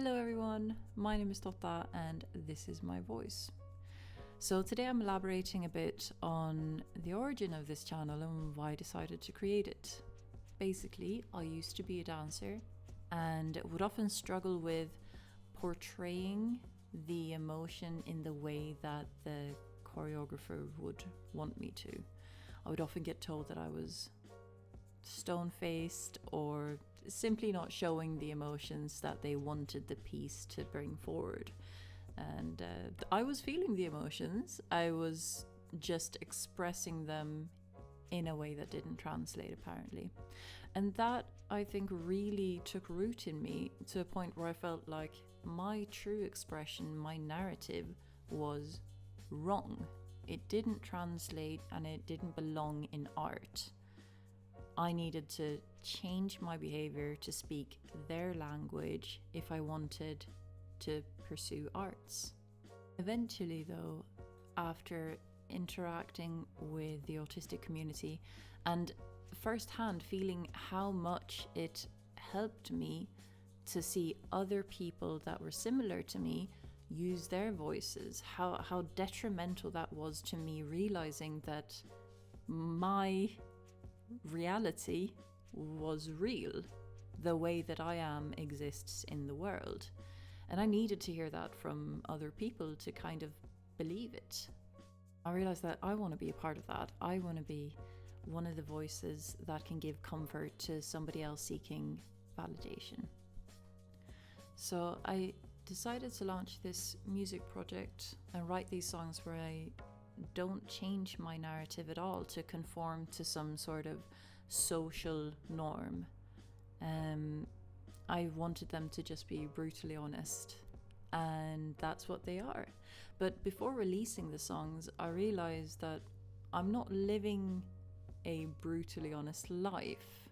Hello everyone, my name is Totta and this is my voice. So today I'm elaborating a bit on the origin of this channel and why I decided to create it. Basically, I used to be a dancer and would often struggle with portraying the emotion in the way that the choreographer would want me to. I would often get told that I was stone-faced or simply not showing the emotions that they wanted the piece to bring forward. And I was feeling the emotions, I was just expressing them in a way that didn't translate apparently. And that, I think, really took root in me to a point where I felt like my true expression, my narrative, was wrong. It didn't translate and it didn't belong in art. I needed to change my behavior to speak their language if I wanted to pursue arts. Eventually, though, after interacting with the autistic community and firsthand feeling how much it helped me to see other people that were similar to me use their voices, how detrimental that was to me, realizing that my reality was real. The way that I am exists in the world. And I needed to hear that from other people to kind of believe it. I realized that I want to be a part of that. I want to be one of the voices that can give comfort to somebody else seeking validation. So I decided to launch this music project and write these songs where I don't change my narrative at all to conform to some sort of social norm. I wanted them to just be brutally honest, and that's what they are. But before releasing the songs, I realized that I'm not living a brutally honest life.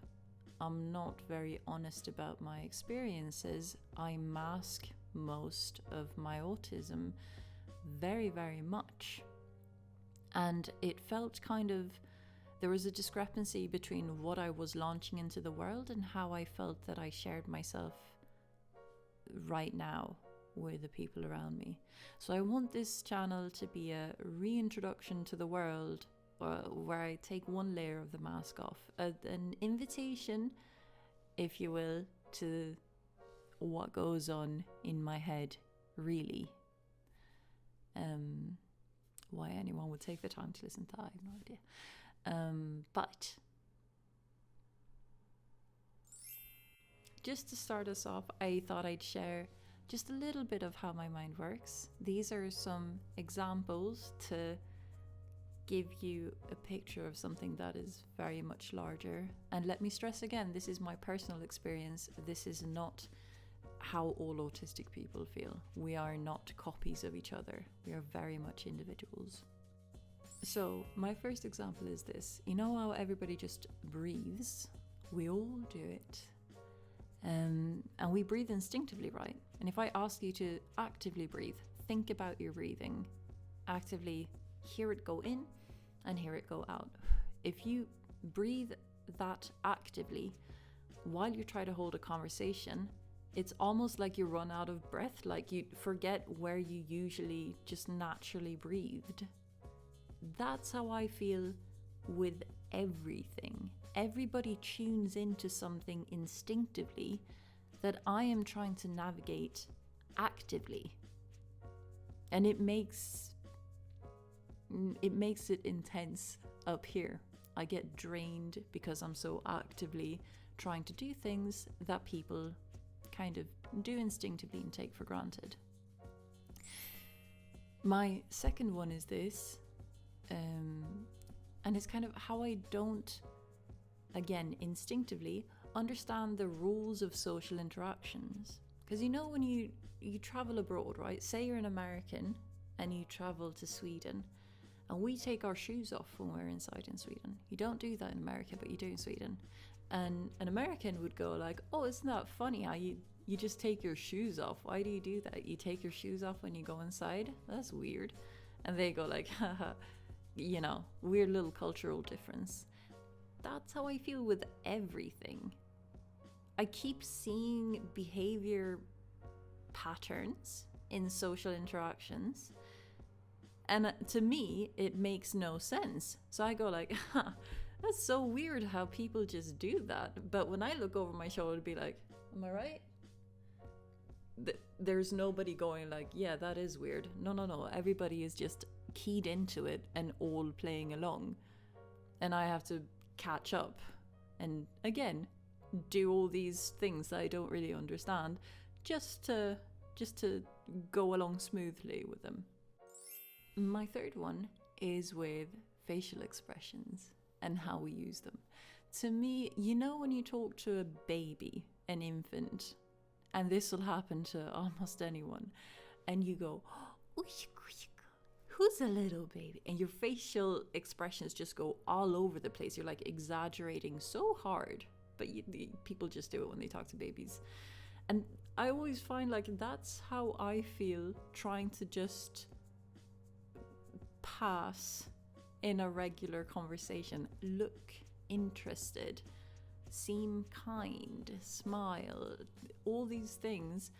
I'm not very honest about my experiences. I mask most of my autism very, very much. And it felt there was a discrepancy between what I was launching into the world and how I felt that I shared myself right now with the people around me. So I want this channel to be a reintroduction to the world where I take one layer of the mask off, an invitation, if you will, to what goes on in my head, really. Why anyone would take the time to listen to that, I have no idea. But just to start us off, I thought I'd share just a little bit of how my mind works. These are some examples to give you a picture of something that is very much larger. And let me stress again, this is my personal experience. This is not how all autistic people feel. We are not copies of each other. We are very much individuals. So my first example is this. You know how everybody just breathes? We all do it. And we breathe instinctively, right? And if I ask you to actively breathe, think about your breathing. Actively hear it go in and hear it go out. If you breathe that actively while you try to hold a conversation, it's almost like you run out of breath, like you forget where you usually just naturally breathed. That's how I feel with everything. Everybody tunes into something instinctively that I am trying to navigate actively. And it makes it intense up here. I get drained because I'm so actively trying to do things that people kind of do instinctively and take for granted. My second one is this, and it's kind of how I don't, again, instinctively understand the rules of social interactions. Because you know when you travel abroad, right? Say you're an American and you travel to Sweden, and we take our shoes off when we're inside in Sweden. You don't do that in America, but you do in Sweden. And an American would go like, oh, isn't that funny how you just take your shoes off? Why do you do that? You take your shoes off when you go inside? That's weird. And they go like, haha, weird little cultural difference. That's how I feel with everything. I keep seeing behavior patterns in social interactions. And to me, it makes no sense. So I go like, that's so weird how people just do that. But when I look over my shoulder, be like, am I right? There's nobody going like, yeah, that is weird. No. Everybody is just keyed into it and all playing along. And I have to catch up and again do all these things that I don't really understand just to go along smoothly with them. My third one is with facial expressions and how we use them. To me, you know, when you talk to a baby, an infant, and this will happen to almost anyone, and you go, oh, who's a little baby? And your facial expressions just go all over the place. You're like exaggerating so hard, but people just do it when they talk to babies. And I always find like that's how I feel trying to just pass in a regular conversation. Look interested, seem kind, smile, all these things.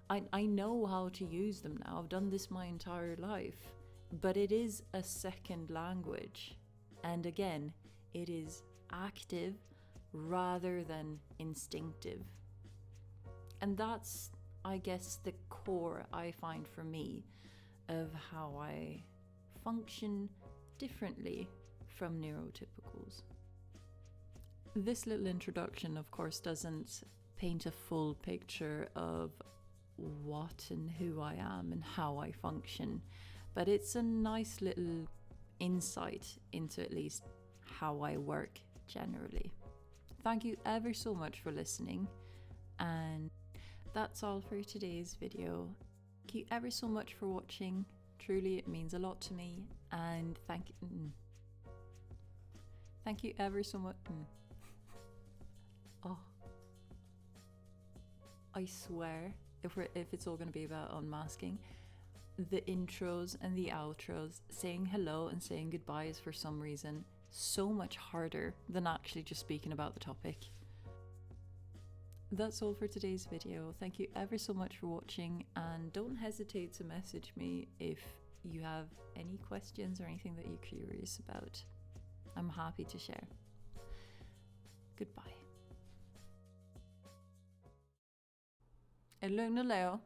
I know how to use them now. I've done this my entire life. But it is a second language. And again, it is active rather than instinctive. And that's, I guess, the core I find for me of how I function differently from neurotypicals. This little introduction, of course, doesn't paint a full picture of what and who I am and how I function. But it's a nice little insight into at least how I work generally. Thank you ever so much for listening. And that's all for today's video. Thank you ever so much for watching. Truly, it means a lot to me. And thank you ever so much. Oh, I swear, if it's all going to be about unmasking, the intros and the outros, saying hello and saying goodbye is for some reason so much harder than actually just speaking about the topic. That's all for today's video. Thank you ever so much for watching, and don't hesitate to message me if you have any questions or anything that you're curious about. I'm happy to share. Goodbye. Är lugn och Leo?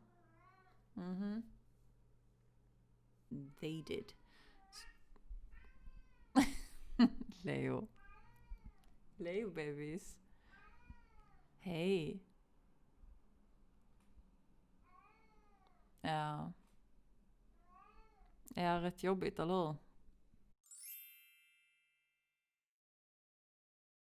They did. Leo babies. Hej. Ja. Är rätt jobbigt, eller hur?